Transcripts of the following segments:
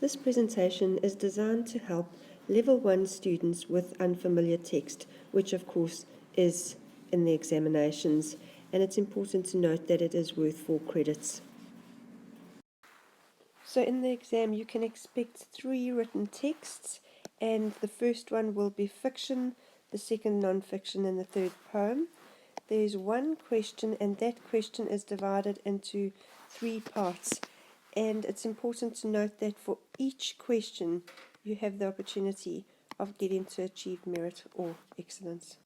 This presentation is designed to help Level 1 students with unfamiliar text, which of course is in the examinations, and it's important to note that it is worth 4 credits. So in the exam you can expect 3 written texts, and the first one will be fiction, the second non-fiction, and the third poem. There's one question, and that question is divided into 3 parts. And it's important to note that for each question, you have the opportunity of getting to achieve merit or excellence.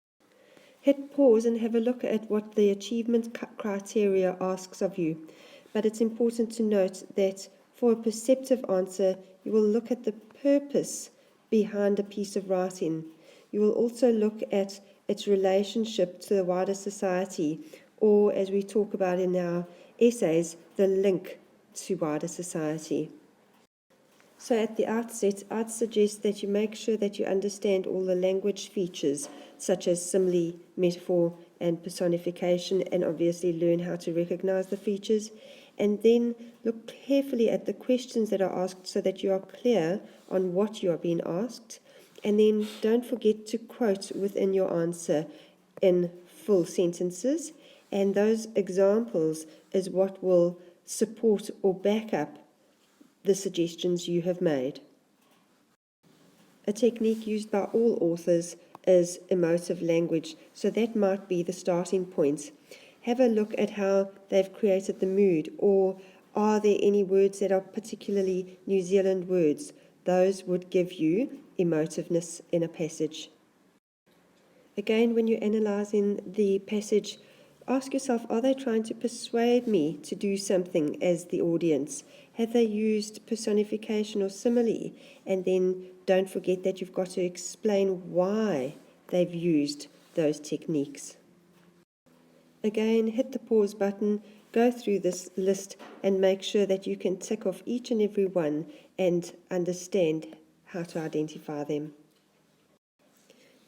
Hit pause and have a look at what the achievement criteria asks of you. But it's important to note that for a perceptive answer, you will look at the purpose behind a piece of writing. You will also look at its relationship to the wider society, or as we talk about in our essays, the link to wider society. So at the outset, I'd suggest that you make sure that you understand all the language features, such as simile, metaphor, and personification, and obviously learn how to recognize the features. And then look carefully at the questions that are asked so that you are clear on what you are being asked. And then don't forget to quote within your answer in full sentences. And those examples is what will support or back up the suggestions you have made. A technique used by all authors is emotive language, so that might be the starting point. Have a look at how they've created the mood, or are there any words that are particularly New Zealand words? Those would give you emotiveness in a passage. Again, when you're analysing the passage, ask yourself, are they trying to persuade me to do something as the audience? Have they used personification or simile? And then don't forget that you've got to explain why they've used those techniques. Again, hit the pause button, go through this list and make sure that you can tick off each and every one and understand how to identify them.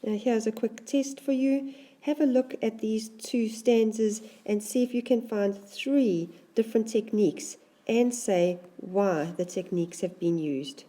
Now here's a quick test for you. Have a look at these 2 stanzas and see if you can find 3 different techniques and say why the techniques have been used.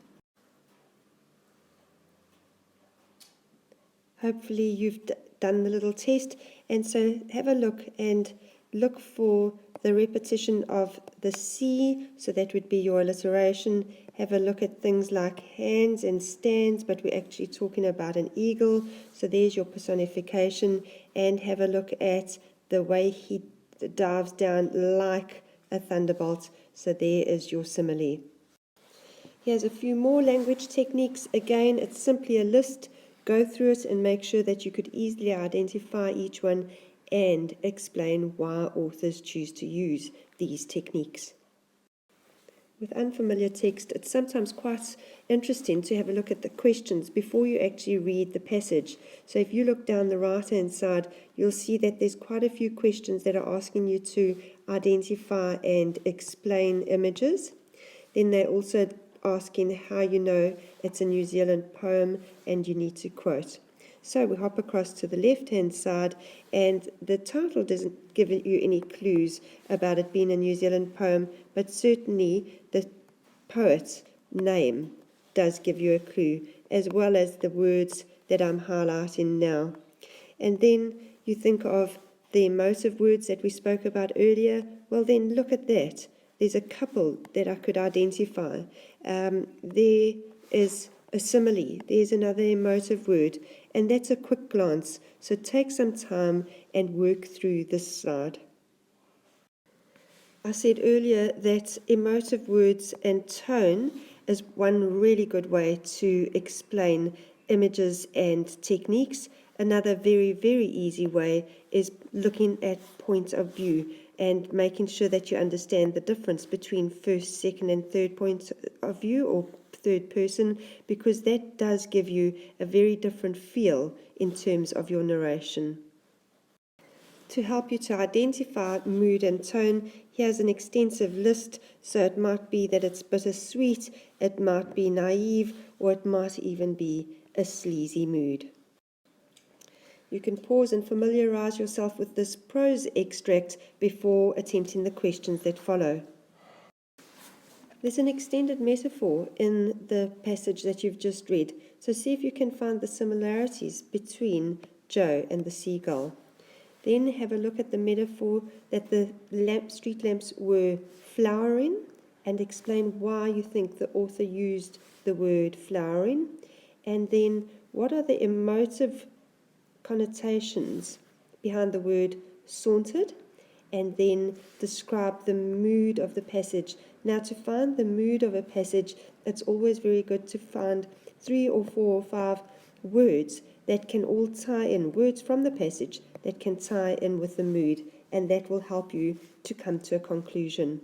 Hopefully you've done the little test, and so have a look and look for the repetition of the C, so that would be your alliteration. Have a look at things like hands and stands, but we're actually talking about an eagle, so there's your personification. And have a look at the way he dives down like a thunderbolt, so there is your simile. Here's a few more language techniques. Again, it's simply a list. Go through it and make sure that you could easily identify each one and explain why authors choose to use these techniques. With unfamiliar text, it's sometimes quite interesting to have a look at the questions before you actually read the passage. So if you look down the right-hand side, you'll see that there's quite a few questions that are asking you to identify and explain images. Then they're also asking how you know it's a New Zealand poem and you need to quote. So we hop across to the left-hand side, and the title doesn't give you any clues about it being a New Zealand poem, but certainly the poet's name does give you a clue, as well as the words that I'm highlighting now. And then you think of the emotive words that we spoke about earlier. Well, then look at that. There's a couple that I could identify. There is a simile. There's another emotive word. And that's a quick glance. So take some time and work through this slide. I said earlier that emotive words and tone is one really good way to explain images and techniques. Another very, very easy way is looking at point of view and making sure that you understand the difference between first, second, and third point of view, or third person, because that does give you a very different feel in terms of your narration. To help you to identify mood and tone, here's an extensive list. So it might be that it's bittersweet, it might be naive, or it might even be a sleazy mood. You can pause and familiarise yourself with this prose extract before attempting the questions that follow. There's an extended metaphor in the passage that you've just read, so see if you can find the similarities between Joe and the seagull. Then have a look at the metaphor that the street lamps were flowering, and explain why you think the author used the word flowering. And then what are the emotive connotations behind the word sauntered, and then describe the mood of the passage. Now, to find the mood of a passage, it's always very good to find 3 or 4 or 5 words that can all tie in, words from the passage that can tie in with the mood, and that will help you to come to a conclusion.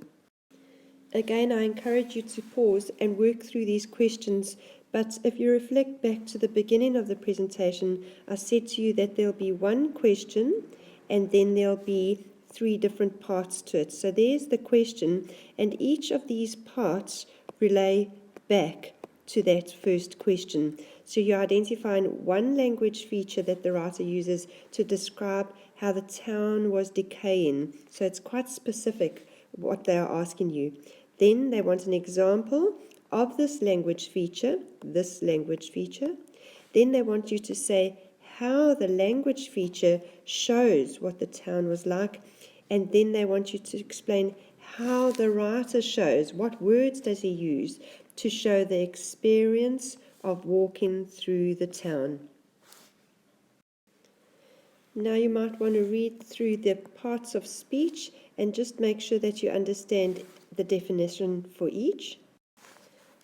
Again, I encourage you to pause and work through these questions, but if you reflect back to the beginning of the presentation, I said to you that there'll be one question and then there'll be 3 different parts to it. So there's the question, and each of these parts relay back to that first question. So you're identifying one language feature that the writer uses to describe how the town was decaying. So it's quite specific what they are asking you. Then they want an example of this language feature. Then they want you to say how the language feature shows what the town was like. And then they want you to explain how the writer shows, what words does he use to show the experience of walking through the town. Now you might want to read through the parts of speech and just make sure that you understand the definition for each.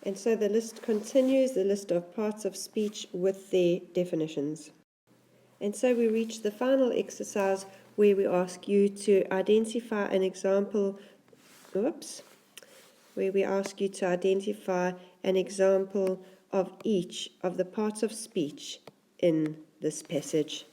And so the list continues, the list of parts of speech with their definitions. And so we reach the final exercise where we ask you to identify an example, of each of the parts of speech in this passage.